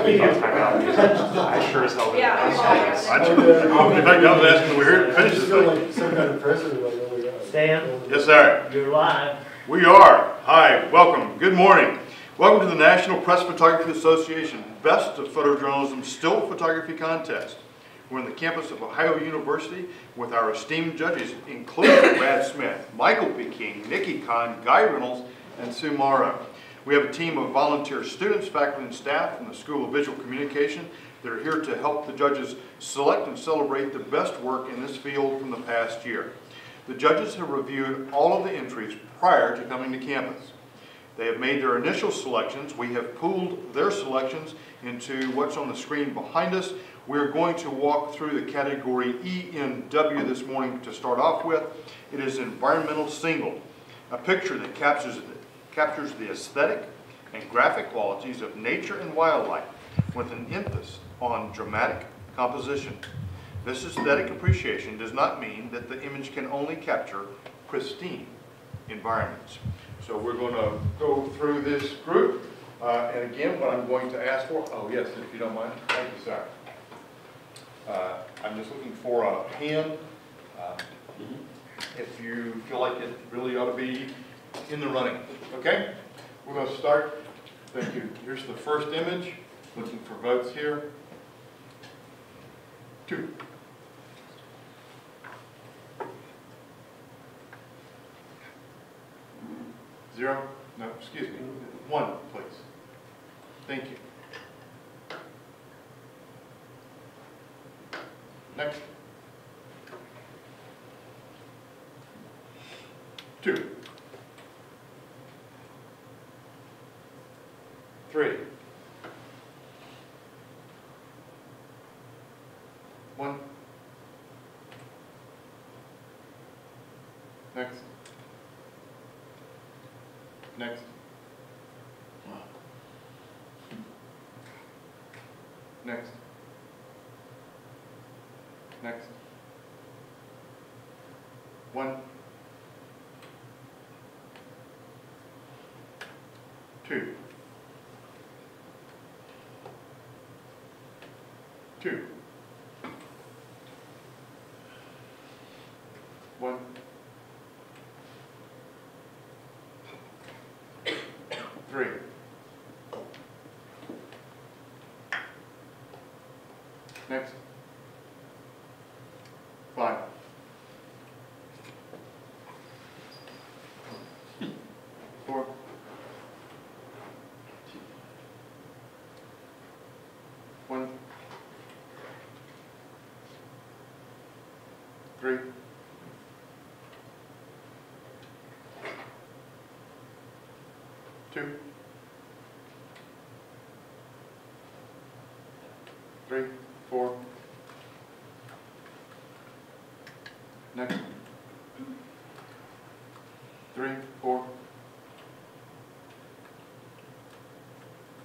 I sure as hell didn't. Yeah, In fact, I was asking, we're here to finish this thing. Like some kind of precedent, like, oh my God. Stan, Yes, sir. you're live. We are. Hi, welcome. Good morning. Welcome to the National Press Photography Association Best of Photojournalism Still Photography Contest. We're in the campus of Ohio University with our esteemed judges, including Brad Smith, Michael P. King, Nikki Kahn, Guy Reynolds, and Sue Morrow. We have a team of volunteer students, faculty, and staff from the School of Visual Communication that are here to help the judges select and celebrate the best work in this field from the past year. The judges have reviewed all of the entries prior to coming to campus. They have made their initial selections. We have pooled their selections into what's on the screen behind us. We're going to walk through the category ENW this morning to start off with. It is environmental single, a picture that captures the aesthetic and graphic qualities of nature and wildlife with an emphasis on dramatic composition. This aesthetic appreciation does not mean that the image can only capture pristine environments. So we're going to go through this group, and again, what I'm going to ask for, oh yes, if you don't mind, thank you, sir. I'm just looking for a hand. If you feel like it really ought to be in the running, okay? We're going to start. Thank you. Here's the first image. Looking for votes here. 2. Zero? No, excuse me. 1, please. Thank you. Next. 2. 3. 1. Next. Next. Next. Next. 1. 2. 2. 1. 3. Next. 5. 4. 1. 3. 2. 3. 4. Next. 3. 4.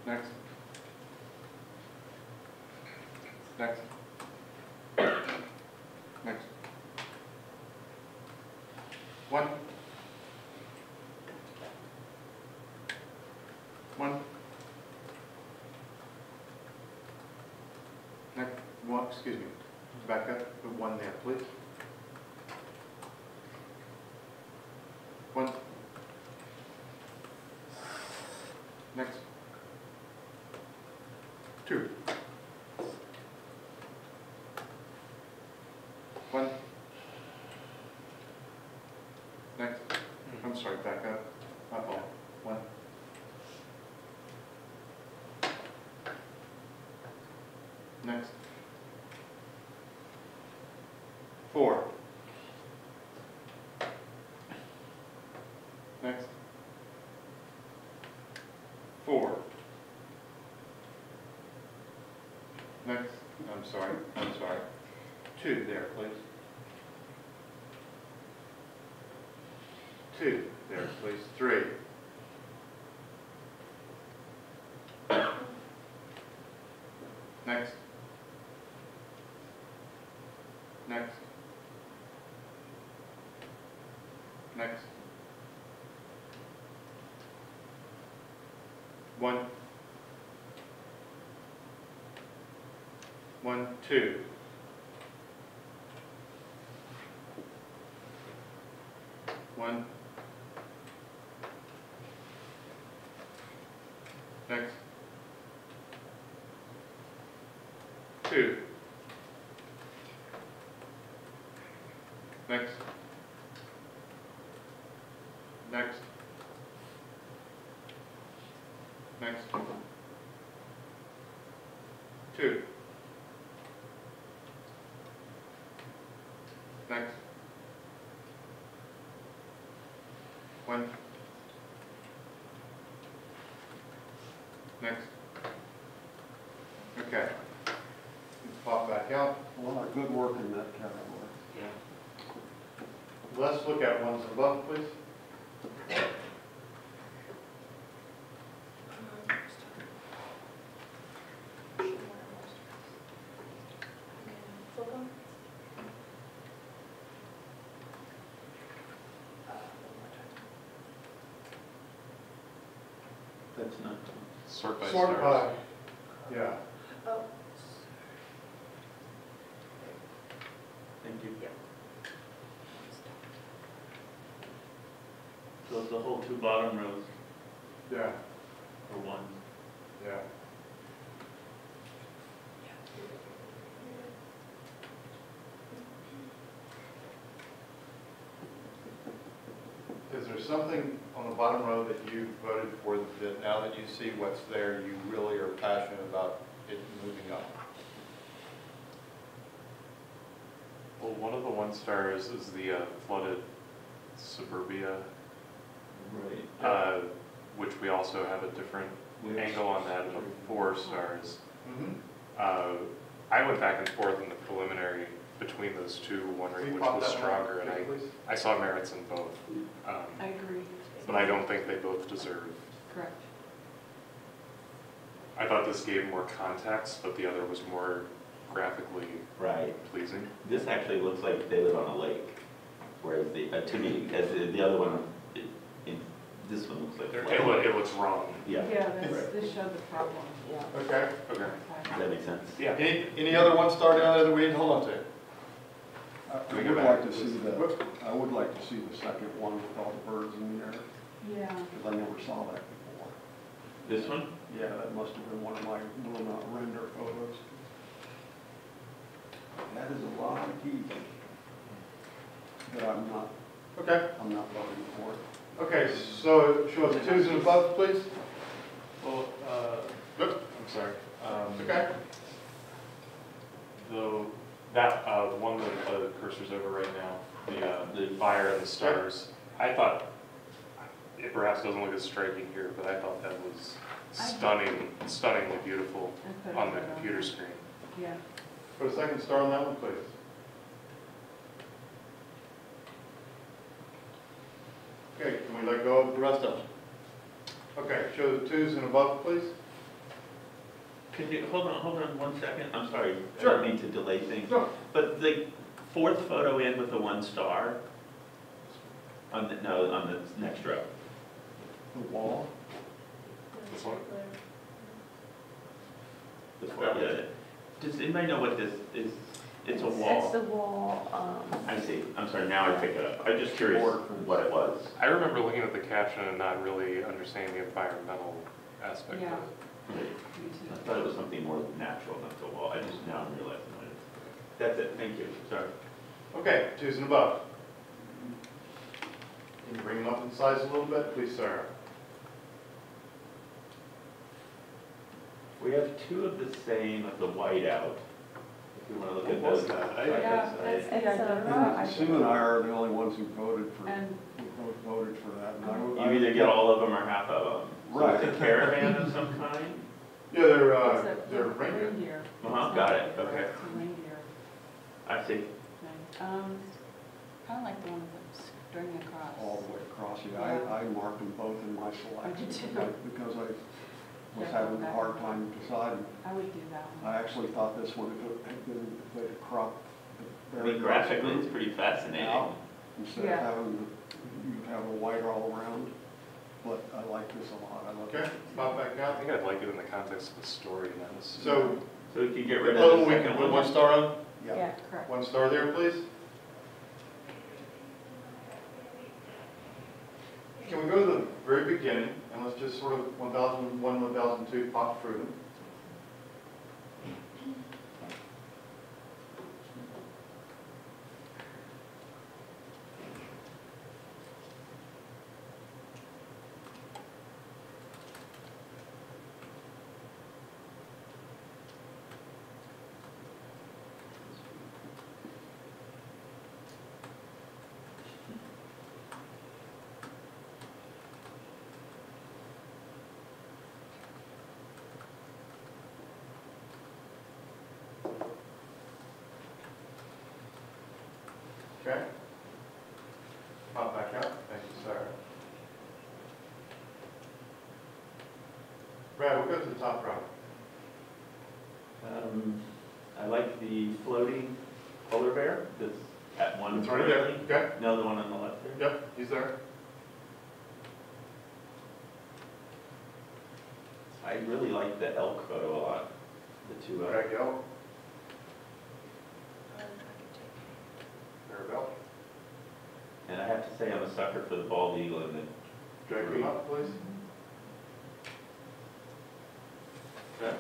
Next. Next. Next. 1. 1. Next. 1. Excuse me. Back up. Put 1 there, please. 1. Next. 2. 1. Next. I'm sorry, back up. My fault. 1. Next. 4. Next. 4. Next. I'm sorry. 2 there, please. 2 there, please. 3. Next. Next. Next. 1. 1, 2. One. Next. 2. Next. Next. Next. 2. Next. 1. Next. Okay. Let's pop back out. A lot of good work in that category. Let's look at ones above, please. That's not. Sort by Sort stars. by. Yeah. Oh, Thank you. So it's the whole 2 bottom rows Yeah. or one. Yeah. Is there something on the bottom row that you voted for that now that you see what's there, you really are passionate about it moving up? Well, one of the 1 stars is the flooded suburbia, Right. which we also have a different Which- angle on that of 4 stars. Mm-hmm. I went back and forth in the preliminary between those two, wondering which was stronger, and I saw merits in both. I agree. But I don't think they both deserve. Correct. I thought this gave more context, but the other was more graphically Right. pleasing. This actually looks like they live on a lake, whereas to me, as the other one, this one looks like. It looks wrong. Yeah. Yeah, this showed the problem, yeah. Okay. Okay. Does that make sense? Yeah. Any other 1 star down there that we need to hold on to? I we go would back like to to see this? the, I would like to see the second one with all the birds in the air, Yeah. because I never saw that before. This one? Yeah, that must have been one of my blown out render photos. That is a lot of geese. But I'm not voting for it. Okay, so show us 2s and above, please. Well, Good. I'm sorry. Okay. Though that one that the cursor's over right now, the fire and the stars, I thought it perhaps doesn't look as striking here, but I thought that was stunningly beautiful I put on it the on. computer screen. Yeah. Put a second star on that one, please. Okay, can we let go of the rest of them? Okay, show the 2s and above, please. Could you, hold on 1 second, I'm sorry. Sure. I don't mean to delay things. Sure. But the 4th photo in with the 1 star, on the next row. The wall, This one? The 4th, yeah. Does anybody know what this is? It's a wall. It's the wall, I see, I'm sorry, now I pick it up. I'm just curious what it was. I remember looking at the caption and not really understanding the environmental aspect Yeah. of it. me I too. thought it was something more natural, not the wall. I just now I'm realizing what it is. That's it, thank you, sorry. Okay, 2s and above. Can you bring them up in size a little bit, please, sir? We have 2 of the same of the whiteout. If you want to look at What was those. that? side Yeah, by side. that's and Sue and I are the only ones who voted for, And who voted for that. And I You either get all of them or half of them. So Right. it's a caravan of some kind? Yeah, they're it's a reindeer. reindeer. Uh-huh, got it, It's okay. a reindeer I see. thing. Kind of like the one with the string across. all the way across. Yeah, I marked them both in my selection too. because I was Yeah, having a hard time deciding. I would do that one. I actually thought this one had been, if they'd cropped the I very mean, graphically, group it's pretty fascinating. out, instead of Yeah. having, you'd have a white all around. But I like this a lot. I love Okay, it. pop back I out. think I'd like it in the context of the story, not So So we could get rid Oh, of the we can second put one? one star on? Yeah, correct. One star there, please. Can we go to the very beginning, and let's just sort of 1001, 1002 pop through them? Okay. Pop back out. Thank you, sir. Brad, we'll go to the top row. I like the floating polar bear that's at one. It's right there. Okay. No, the one on the left there. Yep, he's there. I really like the elk photo a lot, the two elk. Drag out. There, Bill. And I have to say, I'm a sucker for the bald eagle and the Drag him up, please. Okay.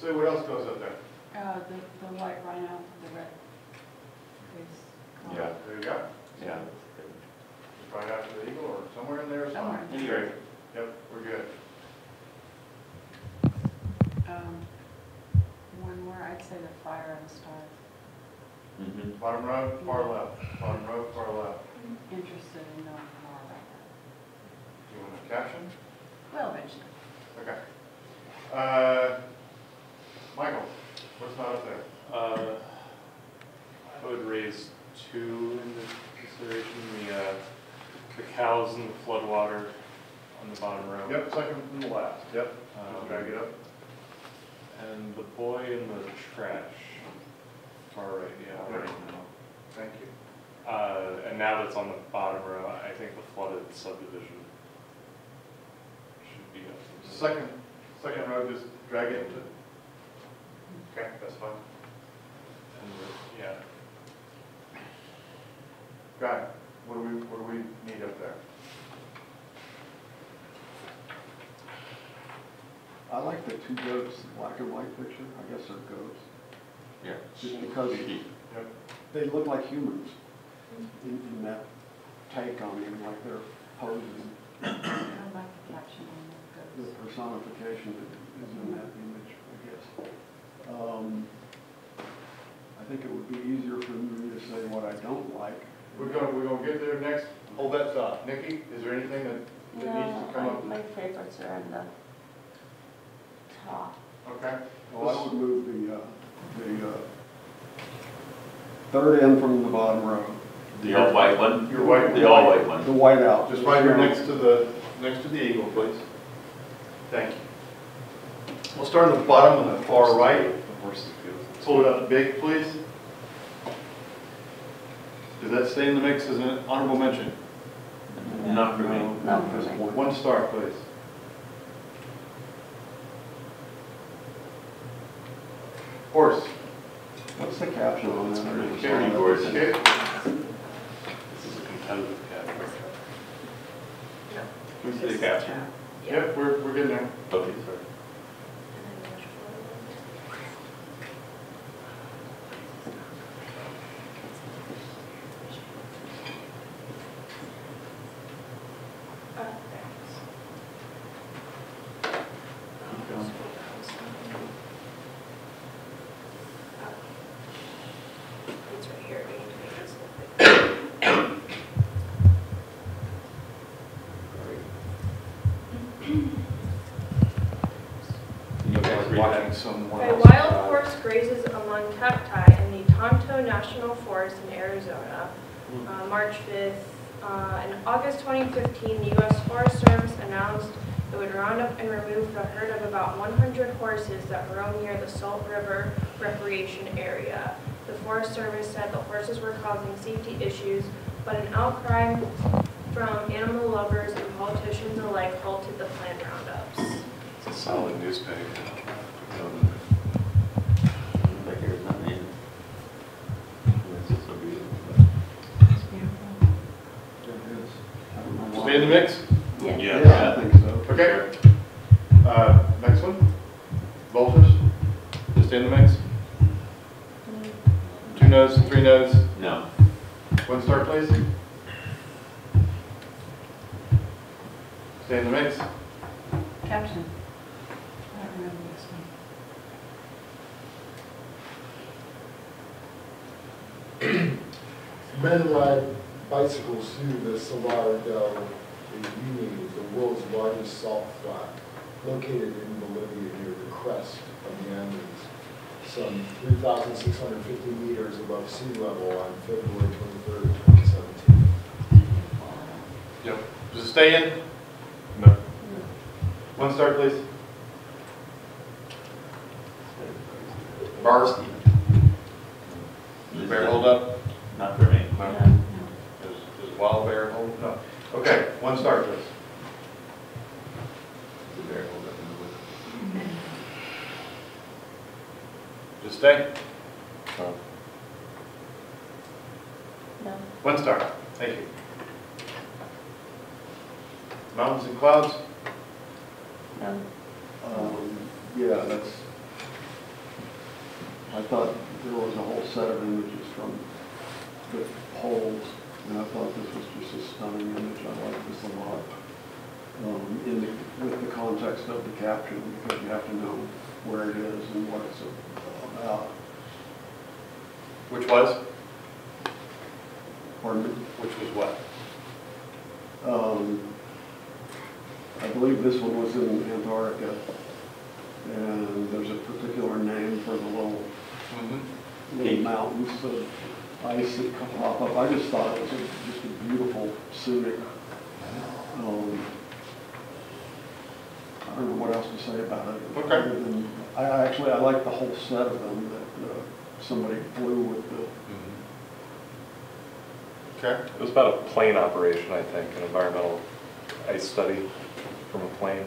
See what else goes up there? The white rhino, the red face. Yeah. There you go. Yeah. Right after the eagle or somewhere in there or Somewhere. something? Anyway, Yep, we're good. One more, I'd say the fire and the stars. mhm. Bottom row, far left. Bottom row, far left. Interested in knowing more about Do you want a caption? that. Well, eventually. Okay. Michael, what's not up there? I would raise two into consideration, the cows in the floodwater on the bottom row. Yep, second from the last. Yep. Drag it up. And the boy in the trash, far right, yeah, Yep. right now. Thank you. And now that's on the bottom row, I think the flooded subdivision should be up. Second row, just drag it into. Okay, that's fine. And yeah, Guy, what do we need up there? I like the two goats, black and white picture, I guess they're goats. Yeah. Just because Yep. they look like humans in that take on them, like they're posing. I like the caption on The the goats. personification is in that image, I guess. I think it would be easier for me to say what I don't like. We're gonna get there next. Hold that thought. Nikki, is there anything that needs to come up? My favorites are in the top. Okay. Well, I would move the third end from the bottom row, The all white one? Your white. The all white one. the white out. Just right here next to the eagle, please. Thank you. We'll start at the bottom on the far right. the horses go. Pull it up big, please. Does that stay in the mix as an honorable mention? Not for me. Not for me. One star, please. Horse. What's the caption on that? Very gorgeous. Okay. This is a competitive category. Can we see the caption? Yep, we're getting there. Okay, sorry. It's right here. We need to make this look big. Watching someone A else. wild horse grazes among cacti in the Tonto National Forest in Arizona, March 5th. In August 2015, the U.S. Forest Service announced it would round up and remove the herd of about 100 horses that roam near the Salt River Recreation Area. The Forest Service said the horses were causing safety issues, but an outcry from animal lovers and politicians alike halted the planned roundups. solid newspaper. Back here is not named. It's just so beautiful. It's beautiful. It is. I don't know why. Stay in the mix? Yeah. Yeah, I think so. Okay. Next one. Volters. Just in the mix. 2 no's, 3 no's. No. One star, please. Stay in the mix. Caption. I don't remember this one. Men ride bicycles through the Salar del Uyuni, the world's largest salt flat, located in Bolivia near the crest of the Andes, some 3,650 meters above sea level on February 23rd, 2017. Yep. Does it stay in? No. 1 star, please. Bars. Bear hold up? Not for me. No. No. Does wild bear hold? No. Okay, 1 star, please. The bear hold up in the woods. Just stay. No. No. 1 star. Thank you. Mountains and clouds? No. Yeah, that's, I thought there was a whole set of images from the poles, and I thought this was just a stunning image. I like this a lot. With the context of the caption, because you have to know where it is and what it's about. Which was? Pardon me? Which was what? I believe this one was in Antarctica, and there's a particular name for the little mountains of ice that pop up. I just thought it was just a beautiful scenic. I don't know what else to say about it. Okay. Other than- I like the whole set of them that somebody flew with the. Okay. It was about a plane operation, I think, an environmental ice study from a plane.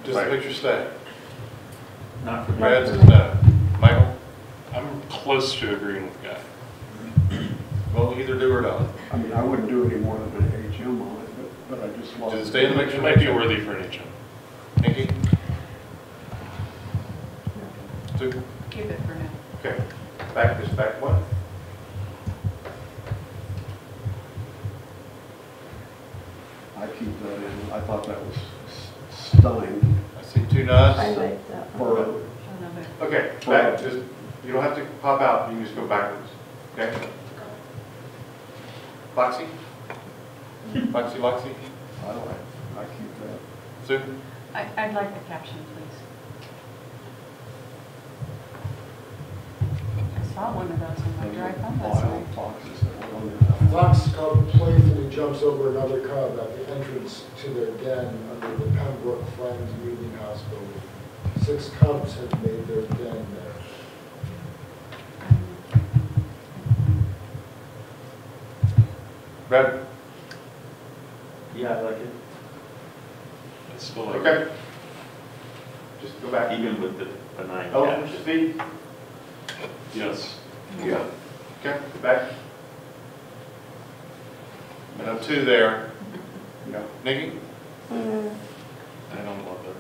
Does the picture stay? Not for me. Brad says no. Michael? I'm close to agreeing with Guy. Well, either do or don't. I mean, I wouldn't do any more than an HM on it, but I just love. Does it stay in the picture? It might be worthy for an HM. Thank you. 2? Keep it for now. Okay. Back 1. I keep that in. I thought that was stunning. I see 2 nods. I like that one. For, Show another. Okay, back, just, you don't have to pop out, you can just go backwards, okay? Foxy? Foxy? I keep that. Sue? I'd like the caption, please. I saw one of those on my drive home last Wild night. foxes that were under that. Fox cub playfully jumps over another cub at the entrance to their den under the Pembroke Friends Meeting House building. 6 cubs have made their den there. Brad? Yeah, I like it. It's still like. Okay. Just go back. Even with the benign Elephant caption. speed? Yes. Yeah. Okay, back. And a 2 there. Yeah. Nikki? I don't love it.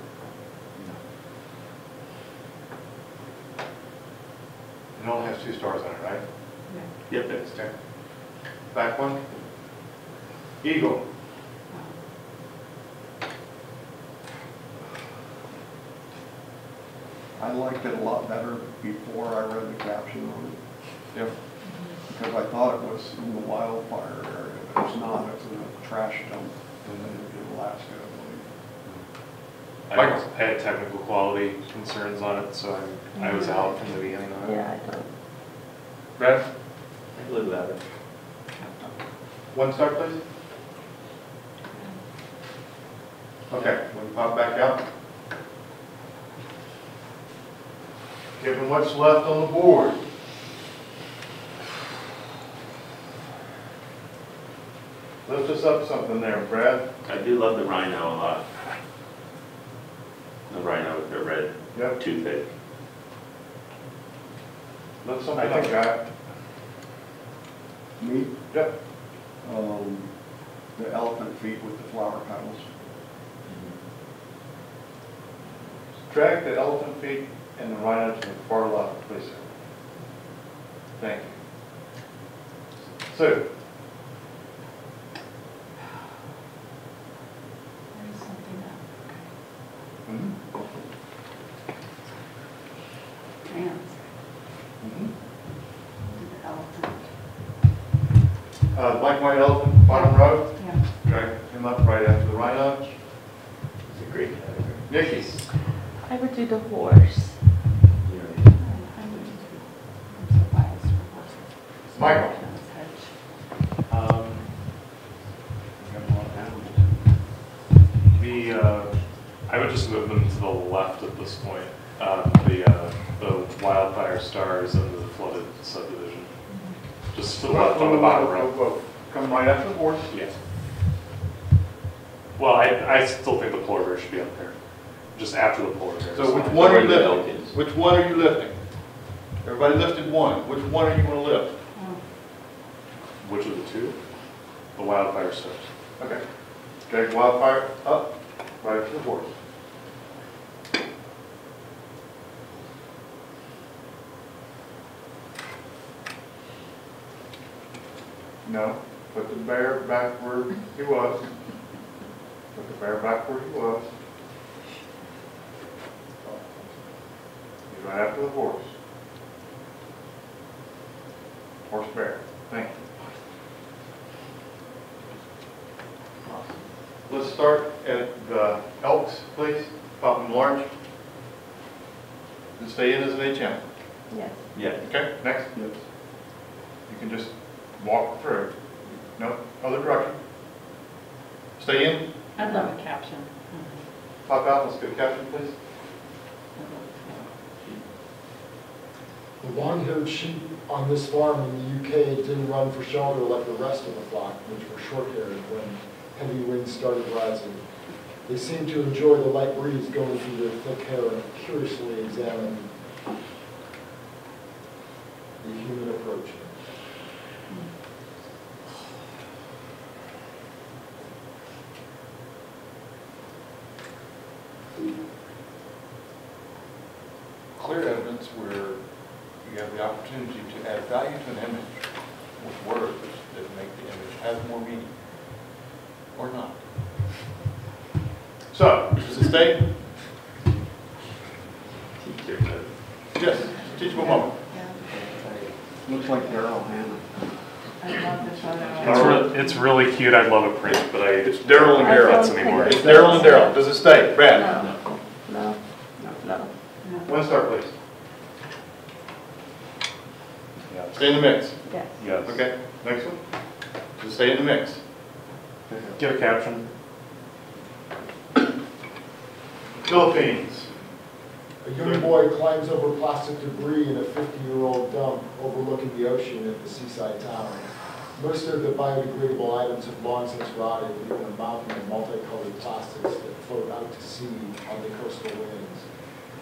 It only has 2 stars on it, right? Yeah. Yep. That's 10. Back 1. Eagle. I liked it a lot better before I read the caption on it, Yep. because I thought it was in the wildfire area, but it's not. It's in a trash dump in Alaska, I believe. Michael? I had technical quality concerns on it, so I was out from the beginning on it. Yeah, I don't. Brad? I can live without it. 1 star, please. Okay, we pop back out. Given what's left on the board. Lift us up something there, Brad. I do love the rhino a lot. The rhino Yep. too thick. Look something up, guy. Me, Yep. the elephant feet with the flower petals. Drag the elephant feet and the rhino to the far left, please, sir. Thank you. Sue? There's something up. Mm-hmm. Hands. Mm-hmm. To the elephant. Black and white elephant, bottom row. Yeah. Drag him up right after the rhino. It's a great category. Nikki? I would do the horse. I'm so biased for horses. Michael? I would just move them to the left at this point. The wildfire stars and the flooded subdivision. Just to the left on the bottom row. Come right after the horse. Yes. Well, I still think the polar bear should be up there. Just after the polar bear. So which one are you The lifting? Elkins. Which one are you lifting? Everybody lifted one. Which one are you going to lift? Which of the two? The wildfire stars. Okay. Drag wildfire up, right to the horse. No, put the bear back where he was. Put the bear back where he was. He's right after the horse. Horse bear. Thank you. Let's start at the Elks, please. Pop them large. And stay in as an HM. Yes. Yeah. Okay, next. Yes. You can just walk through. No, other direction. Stay in. I'd love a caption. Pop out. Let's get a caption, please. The long-haired sheep on this farm in the UK didn't run for shelter like the rest of the flock, which were short-haired when heavy winds started rising. They seemed to enjoy the light breeze going through their thick hair and curiously examined the human approach. Clear evidence where you have the opportunity to add value to an image with words that make the image have more meaning. Or not. So, does it stay? Teacher, Yes, teachable moment. Looks like Daryl Hannah. I love the photo. It's really cute. I'd love a print, but It's Daryl and I Daryl. don't It's anymore. It's Daryl and Daryl. Does it stay? Brad? No. No. One star, please. Stay in the mix. Yes. Yes. Okay, next one. Does it stay in the mix? Get a caption. Philippines. A young boy climbs over plastic debris in a 50-year-old dump overlooking the ocean at the seaside town. Most of the biodegradable items have long since rotted, leaving a mountain of multicolored plastics that float out to sea on the coastal winds.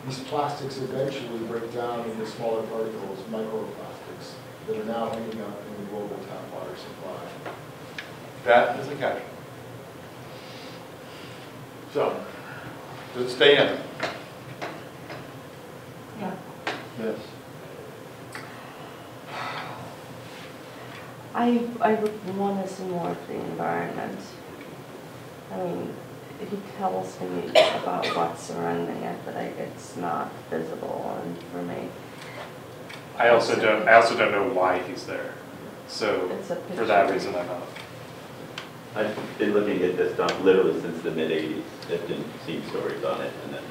These plastics eventually break down into smaller particles, microplastics, that are now ending up in the global tap water supply. That is a caption. So, does it stay in? Yeah. Yes. I would want to see more of the environment. I mean, he tells me about what's surrounding it, but it's not visible, and for me, I also don't know why he's there. So it's a for that picture. reason, I'm out. I've been looking at this dump literally since the mid-'80s. I've been seeing stories on it, and then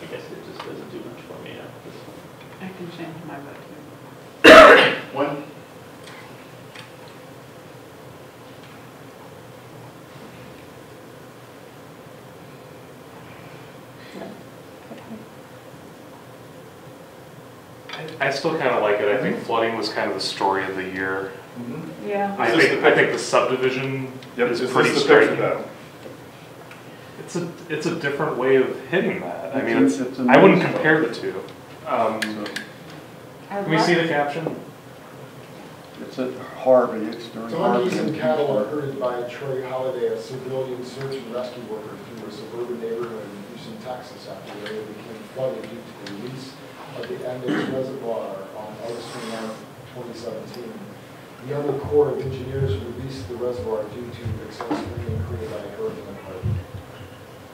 I guess it just doesn't do much for me after this one. I can change my vote here. One. I still kind of like it. I think flooding was kind of the story of the year. Yeah. I think the subdivision Yep, is is pretty this the picture striking. though? It's a different way of hitting that. I mean, It's a I wouldn't nice compare photo. the two. I Can we see the caption? It's at Harvey, it's during Harvey. Donkeys and cattle are herded by Trey Holiday, a civilian search and rescue worker, through a suburban neighborhood in Houston, Texas, after the area became flooded due to the release of the Andes Reservoir on August 29, 2017. The Army Corps of Engineers released the reservoir due to excessive rain created by Hurricane Harvey.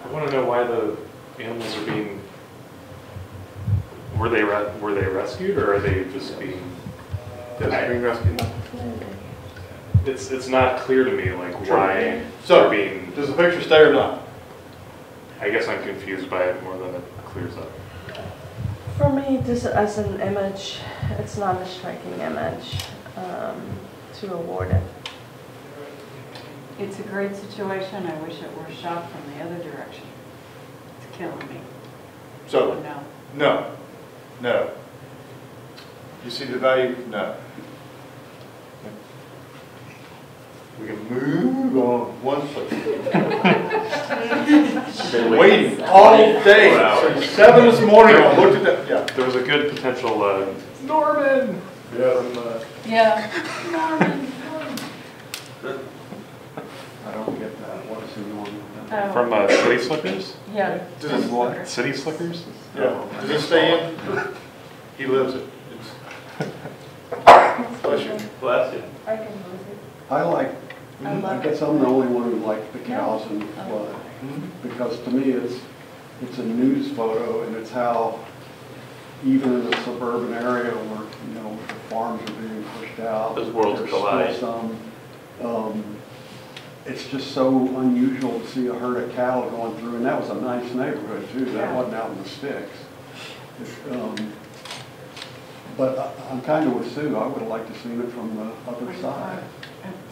I want to know why the animals are being. Were they rescued, or are they just being? Being rescued. It's not clear to me like why So, they're being. does the picture stay or not? I guess I'm confused by it more than it clears up. For me, this as an image, it's not a striking image to award it. It's a great situation. I wish it were shot from the other direction. It's killing me. So, No. no. You see the value? No. We can move on one foot. Been Waiting all day, 7 this morning, I looked at that, yeah. There was a good potential Norman. Yeah. I don't get that, what's the one? Oh. From City Slickers? Yeah. Does it- What? City Slickers? Yeah, does it stay in? He lives it. Bless you. Bless you. I can lose it. I like, I I love guess I'm the only one who likes the cows and the flood. Because to me, it's a news photo, and it's how, even in a suburban area where, you know, the farms are being pushed out. Those worlds there's collide. still some, it's just so unusual to see a herd of cattle going through, and that was a nice neighborhood too, that Yeah. wasn't out in the sticks. But I'm kind of with Sue, I would have liked to seen it from the other side.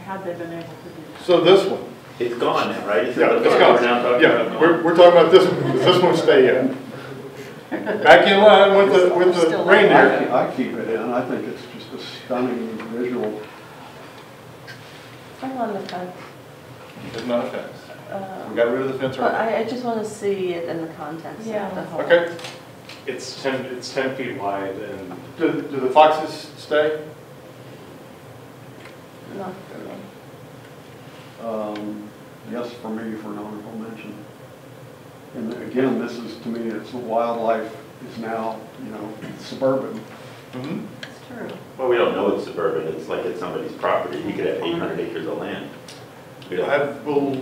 Had they been able to do that? So this one, It's gone now, right? yeah, It's it's we're gone. now talking Yeah, about we're talking about this one. Does this one stay in? Back in line with the Still reindeer. I keep it in, I think it's just a stunning visual. I'm on the fence. It's not a fence. We got rid of the fence But already. I just want to see it in the context Yeah. of the whole. Okay, It's 10 feet wide and do the foxes stay? Not for me. Yes, for me, for an honorable mention. And again, this is, to me, it's wildlife is now, you know, suburban. Mm-hmm. It's true. Well, we don't know it's suburban, it's like it's somebody's property, he could have 800 acres of land. We don't- I will,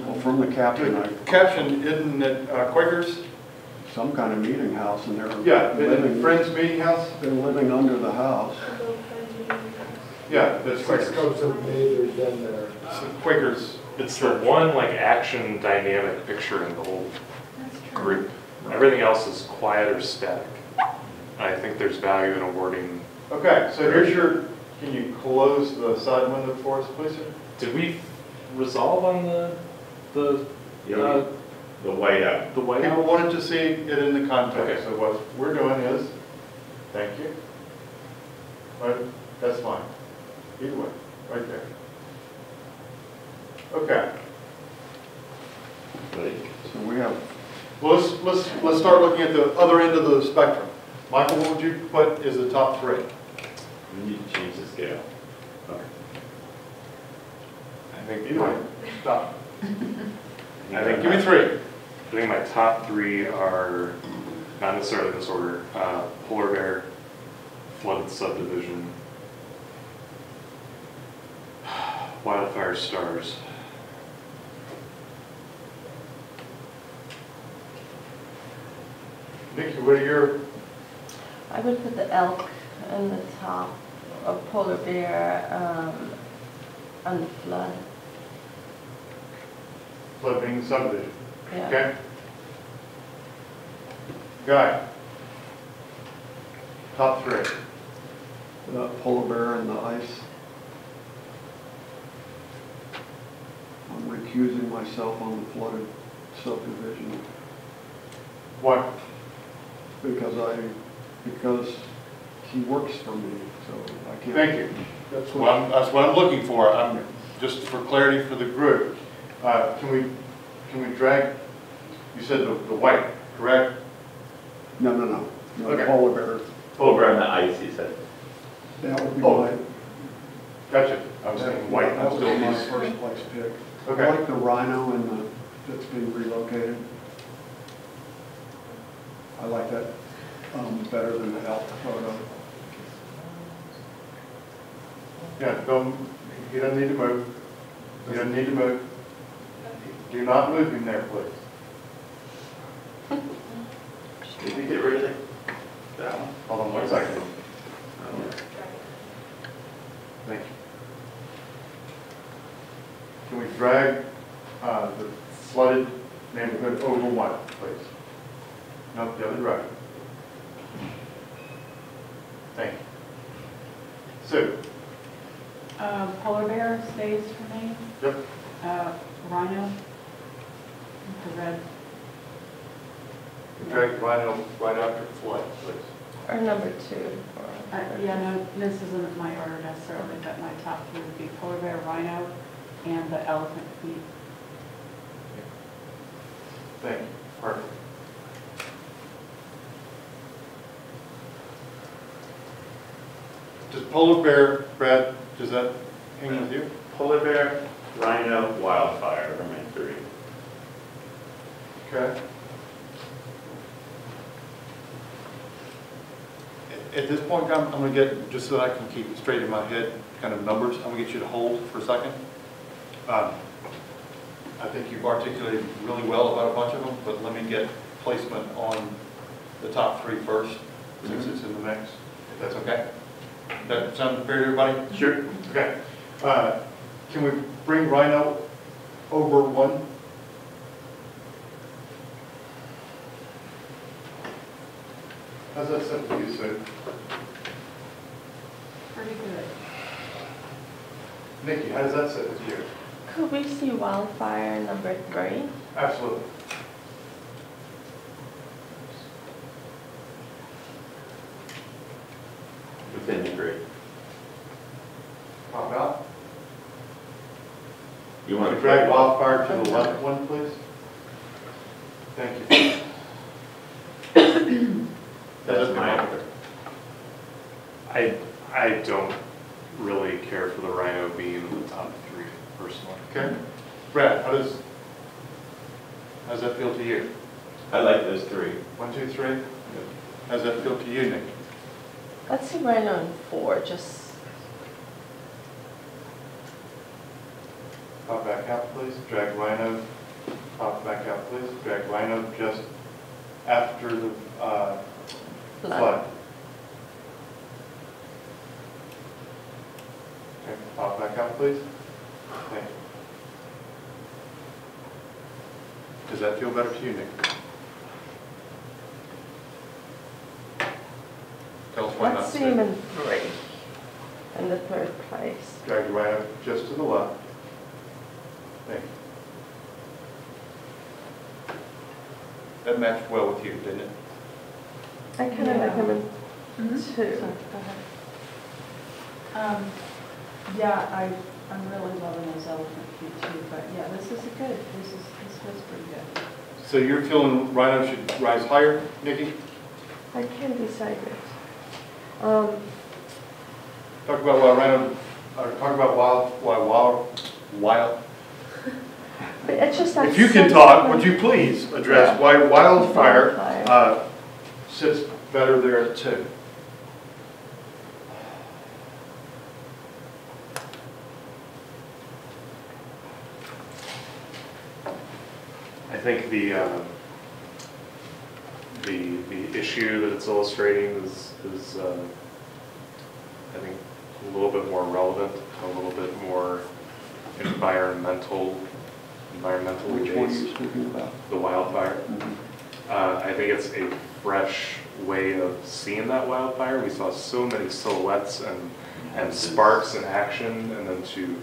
Well, from the caption, the caption, isn't it Quakers? some kind of meeting house, and they're Yeah, the living, Friends Meeting House? they're living under the house. Yeah, that's Six Quakers. cubs have made their den there. It's the Quakers. it's the one like action dynamic picture in the whole That's true. group. Everything else is quiet or static. I think there's value in awarding. Okay, so here's your, can you close the side window for us, please, sir? Did we resolve on the You know, the whiteout. whiteout? People wanted to see it in the context, Okay. so what we're doing is, thank you. Right, that's fine. Either way, right there. Okay, So we have, well, let's start looking at the other end of the spectrum. Michael, what would you put as the top 3? We need to change the scale. I think either way, stop. I think Give me 3. I think my top 3 are not necessarily in this order. Polar bear, flooded subdivision, wildfire stars. Nikki, what are your, I would put the elk in the top, of polar bear, and the flood. flood being subdivision? Yeah. Okay. Guy. Top 3. the polar bear and the ice. I'm recusing myself on the flooded subdivision Why? because he works for me, so I can't. Thank you. That's what I'm looking for. Just for clarity for the group. Can we drag You said the white, correct? No, Okay. polar bears. Over on the ice, he said. That would be Oh, my, Gotcha. I was thinking white. that I'm would still be my these. first place pick. I Okay. like the rhino and that's being relocated. I like that better than the elk photo. Yeah, don't, he doesn't need to move. He doesn't need to move. Do not move him there, please. Did you get rid of it? That one. Hold on 1 second. Thank you. Can we drag the flooded neighborhood over one, please? No, the other direction. Thank you. Sue? Polar bear stays for me. Yep. Rhino, the red. Drag rhino right after flood, please. Or number 2. Yeah, no, this isn't my order necessarily, but my top 3 would be polar bear, rhino, and the elephant feet. Thank you. Perfect. Does polar bear, Brad, does that hang with you? Polar bear, rhino, wildfire are my 3. Okay. At this point, I'm going to get, just so that I can keep it straight in my head, kind of numbers, I'm going to get you to hold for a second. I think you've articulated really well about a bunch of them, but let me get placement on the top 3 first, since it's in the mix, if that's okay. That sound fair to everybody? Sure. Okay. Can we bring rhino over 1? How's that set with you, Sue? Pretty good. Nikki, how does that sit with you? Could we see wildfire number 3? Absolutely. Within the 3. Pop out. You want to drag wildfire to the left one, please? Thank you. That's my answer. I don't really care for the rhino being in the top 3 personally. Okay. Brad, how does that feel to you? I like those 3. 1, 2, 3. How does that feel to you, Nikki? Let's see rhino in 4, just. Pop back out, please. Drag rhino. Pop back out, please. Drag rhino just after the flood. Okay, pop back out, please. Thank you. Does that feel better to you, Nick? Tell us why not. Let's see him in 3, in the 3rd place. Drag the rhino just to the left. Thank you. That matched well with you, didn't it? I kind of like him in 2. Yeah, I'm really loving those elephant feet too, but yeah, this is good. This feels pretty good. So you're feeling rhino should rise higher, Nikki? I can't decide it. Talk about why rhino, or talk about wild. But it's just that. If you can talk, would you please address why wildfire sits better there at 2? I think the issue that it's illustrating is I think a little bit more relevant, a little bit more environmentally Which one are based. you speaking about? The wildfire. I think it's a fresh way of seeing that wildfire. We saw so many silhouettes and sparks in action, and then to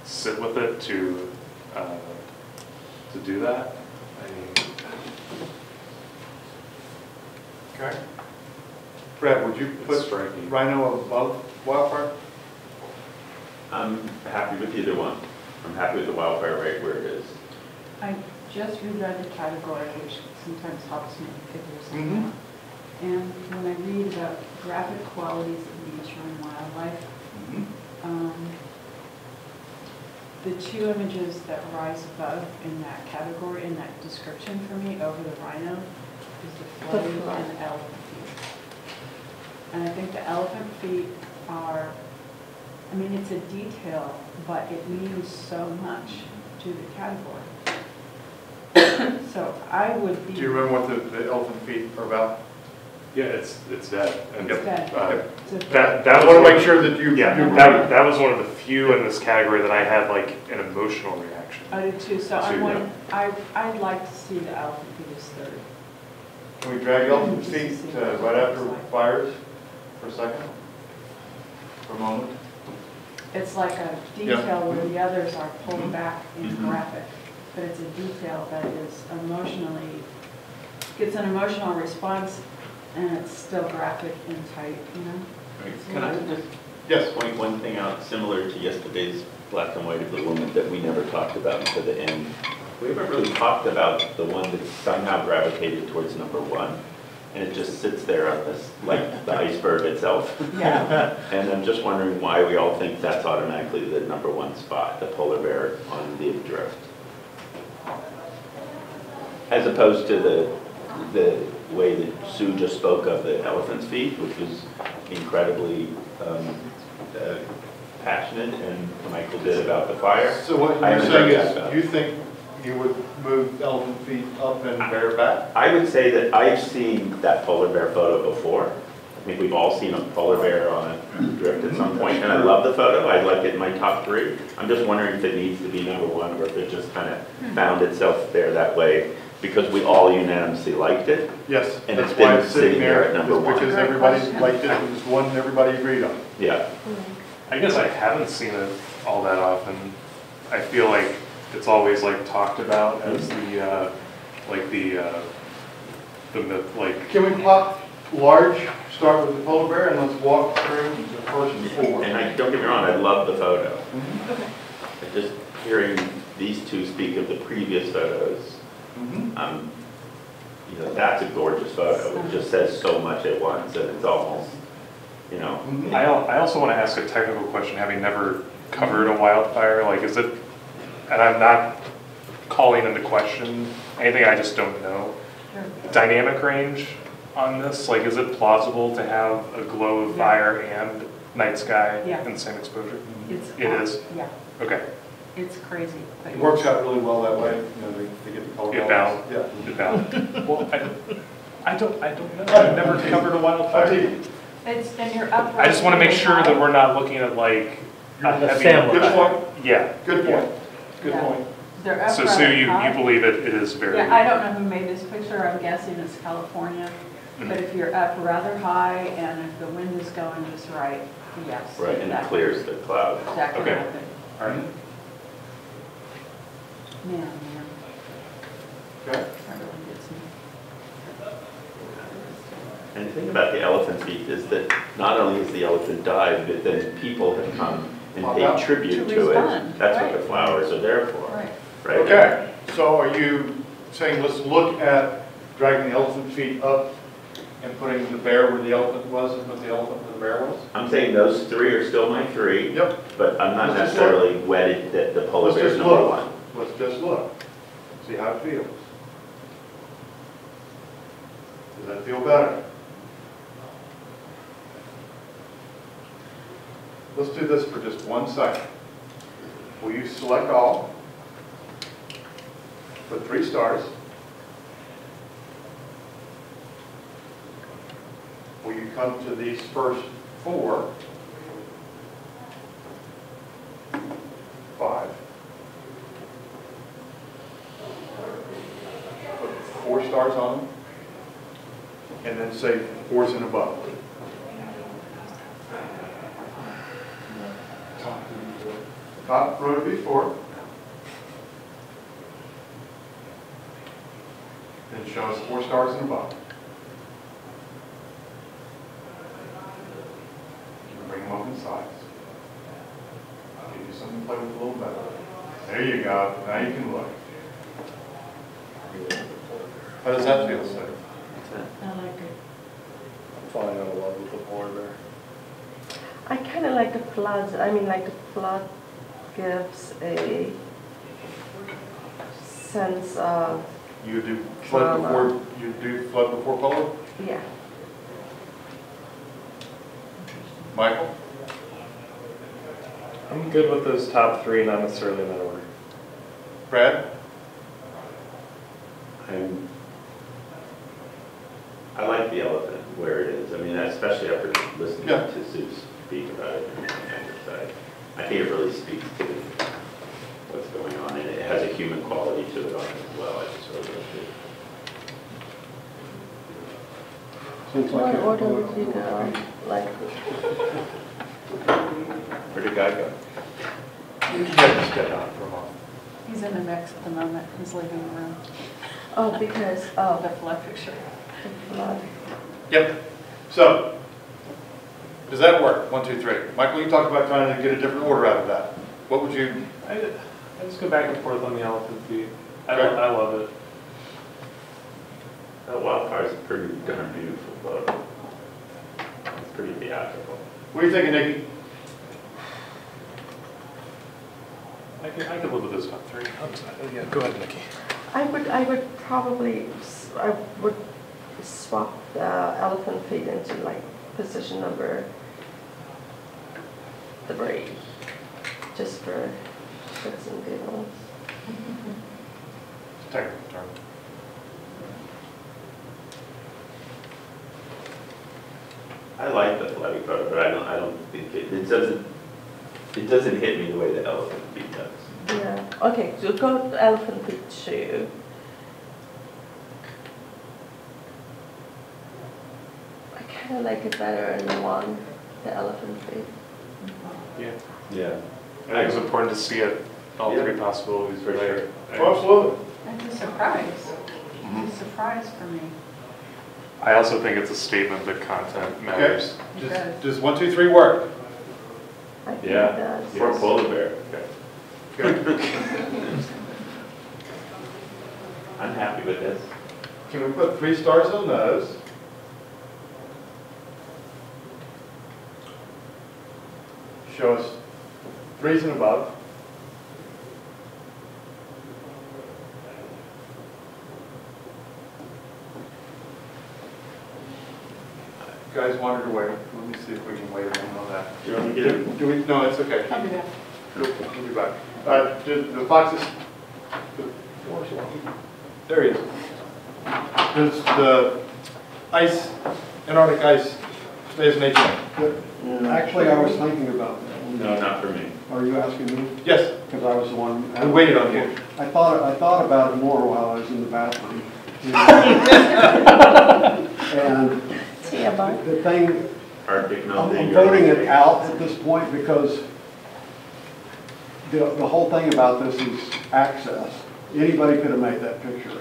sit with it to do that. Okay. Brad, would you put striking. rhino above wildfire? I'm happy with either one. I'm happy with the wildfire right where it is. I just reread the category, which sometimes helps me figure something out. And when I read about graphic qualities of nature and wildlife, the two images that rise above in that category, in that description for me over the rhino, is the floating and the elephant feet. And I think the elephant feet are, I mean, it's a detail, but it means so much to the category. So I would be. Do you remember what the elephant feet are about? Yeah, it's dead. And, It's dead. It's a- that I was want to one- make sure that you. Yeah, that was one of the few in this category that I had like an emotional reaction. I did too, so Too, I yeah. want, I'd like to see the elephant feet as third. Can we drag elephant feet right after fires for a second? For a moment? It's like a detail where the others are pulled back in graphic, but it's a detail that is emotionally, gets an emotional response, and it's still graphic and tight, you know? Can I just Yes. point one thing out, similar to yesterday's black and white of the woman that we never talked about until the end? We haven't really talked about the one that somehow gravitated towards number one, and it just sits there on this, like the iceberg itself. Yeah. And I'm just wondering why we all think that's automatically the number one spot, the polar bear on the drift. As opposed to the way that Sue just spoke of the elephant's feet, which was incredibly passionate, and Michael did about the fire. So what I you're haven't saying heard that about. is, you think you would move elephant feet up and bear back? I would say that I've seen that polar bear photo before. I think we've all seen a polar bear on a drift at some point, and I love the photo. I'd like it in my top three. I'm just wondering if it needs to be number one, or if it just kind of found itself there that way, because we all unanimously liked it. Yes, And that's it's why been it's sitting sitting there there, at number one. because everybody liked it, it was one everybody agreed on. Yeah. I guess I haven't seen it all that often. I feel like it's always like talked about as the myth, like. Can we plot large, start with the polar bear, and let's walk through the first four? And don't get me wrong, I love the photo. But just hearing these two speak of the previous photos, you know, that's a gorgeous photo. It just says so much at once, and it's almost, you know. I also want to ask a technical question, having never covered a wildfire, like is it, and I'm not calling into question anything, I just don't know. Dynamic range on this, like is it plausible to have a glow of fire and night sky in the same exposure? It is? Yeah, Okay. it's crazy. but It works out really well that way, you know, they get the color It balance. bound. Yeah. It bound. Well, I don't know. I've never covered a wildfire. It's, and you're up. I just want to make sure that we're not looking at like a heavy. Good point, Yeah. good point, good Yeah. point. They're up So Sue, rather you high. believe it is very. Yeah, I don't know who made this picture, I'm guessing it's California. But if you're up rather high and if the wind is going just right, yes. Right, and it that- clears the cloud. That can Okay. happen. All right. Man. Okay. That really gets me. And the thing about the elephant feet is that not only has the elephant died, but then people have come and paid tribute To to it. respond, That's what right. the flowers are there for, Right. right? Okay, so are you saying let's look at dragging the elephant feet up and putting the bear where the elephant was and put the elephant where the bear was? I'm saying those three are still my three. Yep. But I'm not Let's just necessarily wedded that the polar Let's bear is just number look. one. Let's just look, see how it feels. Does that feel better? Let's do this for just 1 second. Will you select all? Put 3 stars. Will you come to these first 4? 5. Put 4 stars on them. And then say 4s and above. Top row to be 4. Then show us 4 stars and above. Bring them up in size. I'll give you something to play with a little better. There you go. Now you can look. How does that feel, sir? I like it. I'm falling out of love with the polar bear. I kind of like the flood. I mean, like the flood gives a sense of, You do flood before, you do flood before polo? yeah. Michael? I'm good with those top three, not necessarily in that order. Brad? I like the elephant where it is. I mean, especially after listening Yeah. to Sue speak about it. I think it really speaks to what's going on, and it has a human quality to it on it as well. I just really like it. Seems like What it- order would you go? Like, Where did Guy go? Yeah, step out for a moment. He's in the mix at the moment. He's leaving the room. oh, because of The flood picture. the flood. Yep. So, does that work? 1, 2, 3. Michael, you talked about trying to get a different order out of that. What would you, I just go back and forth on the elephant feet. Okay. I love it. That wildfire is a pretty darn beautiful photo. It's pretty theatrical. what are you thinking, Nikki? I could live with those top three. Yeah, go ahead, Nikki. I would probably, I would swap the elephant feet into like position number 3, just for shits and giggles. It's a technical term. I like the flooding photo, but I don't think it doesn't hit me the way the elephant feet does. Yeah, okay, so go to elephant feet 2. I kind of like it better in the 1, the elephant feet. Yeah. Yeah. I think it's important to see it, all Yeah. three possibilities. For sure. Absolutely. It's a surprise. It's a surprise for me. I also think it's a statement that content matters. It does. Does 1, 2, 3 work? I think Yeah. it does. For a polar bear. Okay. I'm happy with this. Can we put 3 stars on those? Show us 3s and above. You guys wandered away. Let me see if we can wait a moment on that. You want me to get it? Do we, no, it's okay. I'll do that. We'll be back. The foxes, there he is. Does the ice, Antarctic ice, stay as an HM? Actually, I was thinking about that. No, not for me. Are you asking me? Yes, Because I was the one. we waited on you. I thought about it more while I was in the bathroom. And See ya, bye. the thing, Arctic melting. I'm voting it out at this point because the whole thing about this is access. Anybody could have made that picture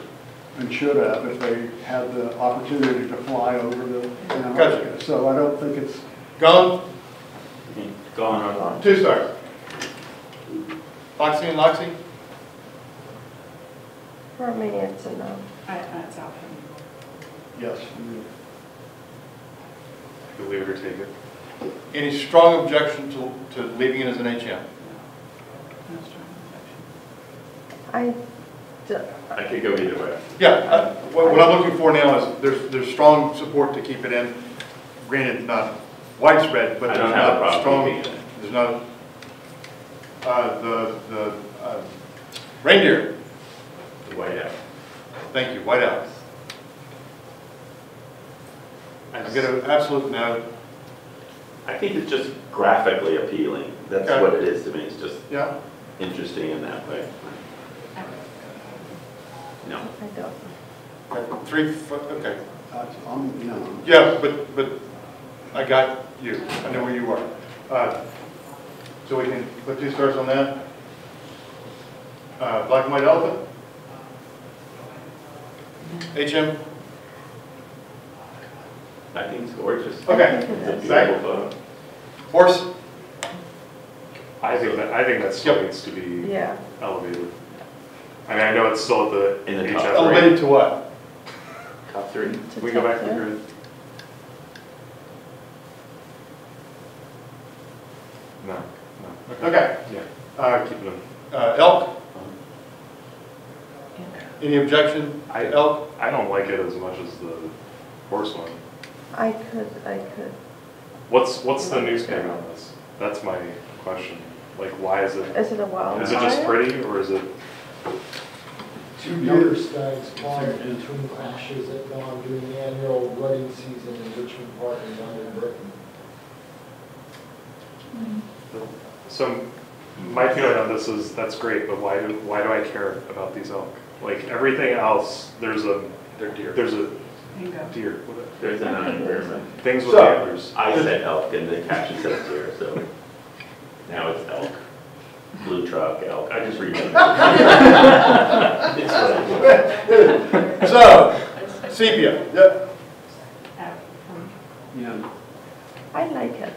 and should have if they had the opportunity to fly over the Antarctica. Gotcha. So I don't think it's, Gone, Gone on. 2 stars. Foxy and Loxy? For me, it's a no. It's out for me. yes. I could leave it or take it. Any strong objection to leaving it as an HM? No strong objection. I could go either way. Yeah, what I'm looking for now is there's strong support to keep it in. Granted, not widespread, but I there's don't have a not problem strong, keeping it. there's not, the reindeer, The White House. thank you, White House. I get an absolute no. I think it's just graphically appealing. That's Okay. what it is to me. It's just Yeah? interesting in that way. No. I don't. Okay, 3 foot, okay. I'm, no. Yeah, but I got you. I know where you are. So we can put 2 stars on that. Black and white elephant? HM? I think it's gorgeous. Okay. It's a beautiful Zach? photo. Horse? I think that still Yep. needs to be Yeah. elevated. I mean, I know it's still at the In the HM top. rate. Elevated to what? Top three? To We go back to top the three. grid. No, no. Okay. Yeah, keep them. Elk? Any objection I- to elk? I don't like it as much as the horse one. I could. What's the news gag on this? That's my question. Like, why is it? Is it a wildfire? Is it just pretty, or is it? Two deer stags spawned between clashes at dawn during the annual rutting season in Richmond Park in London, Britain. So my feeling on this is that's great, but why do I care about these elk? Like everything else, there's a Bingo. deer. There's an environment. Things with So- antlers. I said elk and the caption said deer, so now it's elk. Blue truck, elk, I just remember. It's funny. So, sepia, yep. Yeah. I like it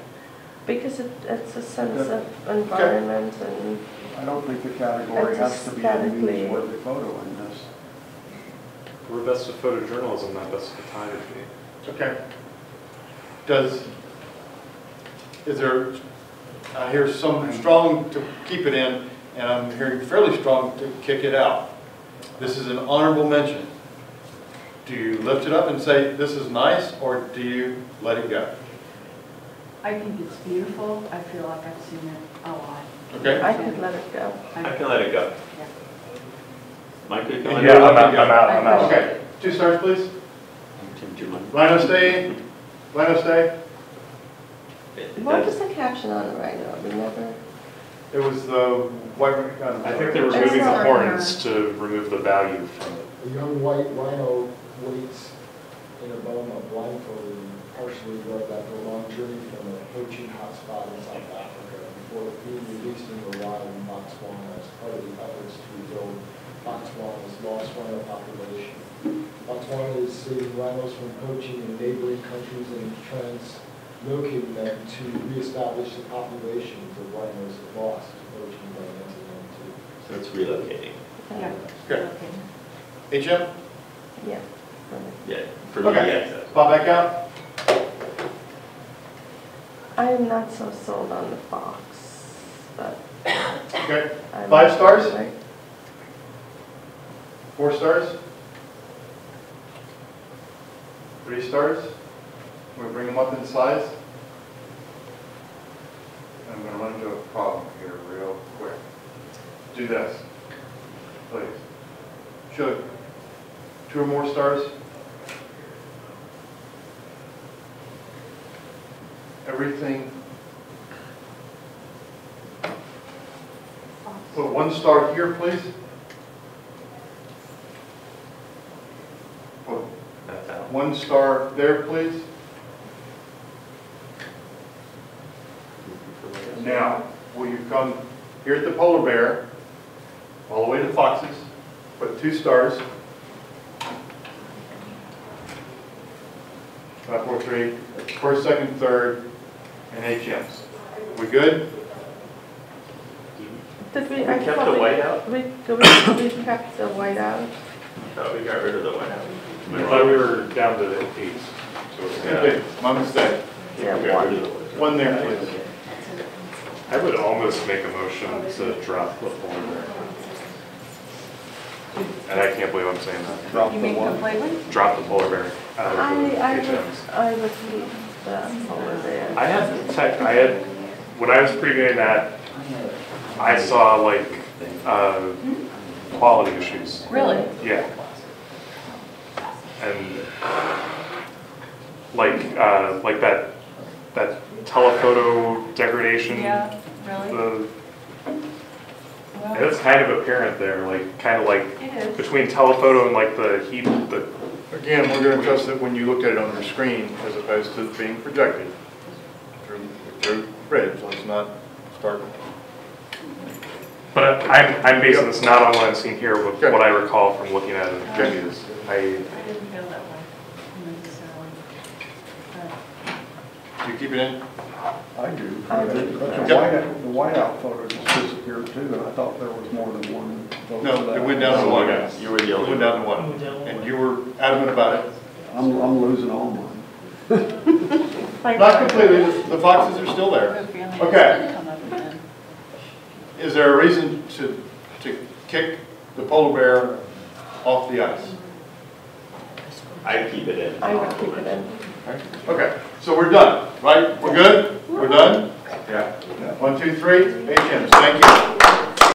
because it's a sense of environment and I don't think the category It's has to be a aesthetically- newsworthy photo in this. We're best of photojournalism, not best of photography. Okay. Is there, I hear some strong to keep it in, and I'm hearing fairly strong to kick it out. This is an honorable mention. Do you lift it up and say, this is nice, or do you let it go? I think it's beautiful. I feel like I've seen it a lot. Okay? I could let it go. I can let it go. Yeah. Mike, you can Yeah, let it go. I'm out. Okay, 2 stars, please. Too much. Rhino stay, Rhino stay. What was the caption on it right now? We never. It was the white, I think they're removing the horns to remove the value from it. A young white rhino waits in a boma blindfolded and partially drugged after a long journey from a poaching hotspot in South Africa before being released into the wild in Botswana as part of the efforts to rebuild Botswana's lost rhino population. Botswana is saving rhinos from poaching in neighboring countries and translocating them to reestablish the populations of rhinos it lost to poaching by 1992. So it's relocating. Yeah. Okay. Okay. HM? Yeah. Yeah, for me, Okay. yes. Pop back out. I am not so sold on the fox, but. Okay. I 5 stars? like- 4 stars? 3 stars? We'll bring them up in size. I'm going to run into a problem here real quick. Do this, please. Should 2 or more stars? Everything. Put 1 star here, please. Put That's out. 1 star there, please. Now, will you come here at the polar bear, all the way to foxes, put 2 stars. 5, 4, 3, first, second, third, and HMs. We good? Did we? We I kept thought the white out? We kept the white out. Oh, we got rid of the white out. I thought we were down to 8. So Okay, my mistake. Yeah, We got rid of one. the white out. 1 there, please. I would almost make a motion to drop the polar bear. And I can't believe I'm saying that. Drop You the mean one. completely? Drop the polar bear out of the HMs. I would keep that over there. I had, when I was previewing that, I saw like, quality issues. Really? Yeah. And like that telephoto degradation. Yeah, really? And it's kind of apparent there, like, kind of like It is. between telephoto and like the heat, the, Again, we're going to trust that when you look at it on your screen as opposed to it being projected through bridge. Let's not start. but I'm basing this not on what I'm seeing here, but Okay. what I recall from looking at it in previews. I didn't feel that way necessarily. Do you keep it in? I do. I But do. the whiteout photo just disappeared too, and I thought there was more than one vote for No, that. it went down to 1. You were the It only went down to 1. And you were adamant about it. I'm losing all mine. Not completely, the foxes are still there. Okay. Is there a reason to kick the polar bear off the ice? I'd keep it in. I would keep it in. Okay, so we're done, right? We're good? We're done? Yeah. 1, 2, 3, 8 M's. Thank you.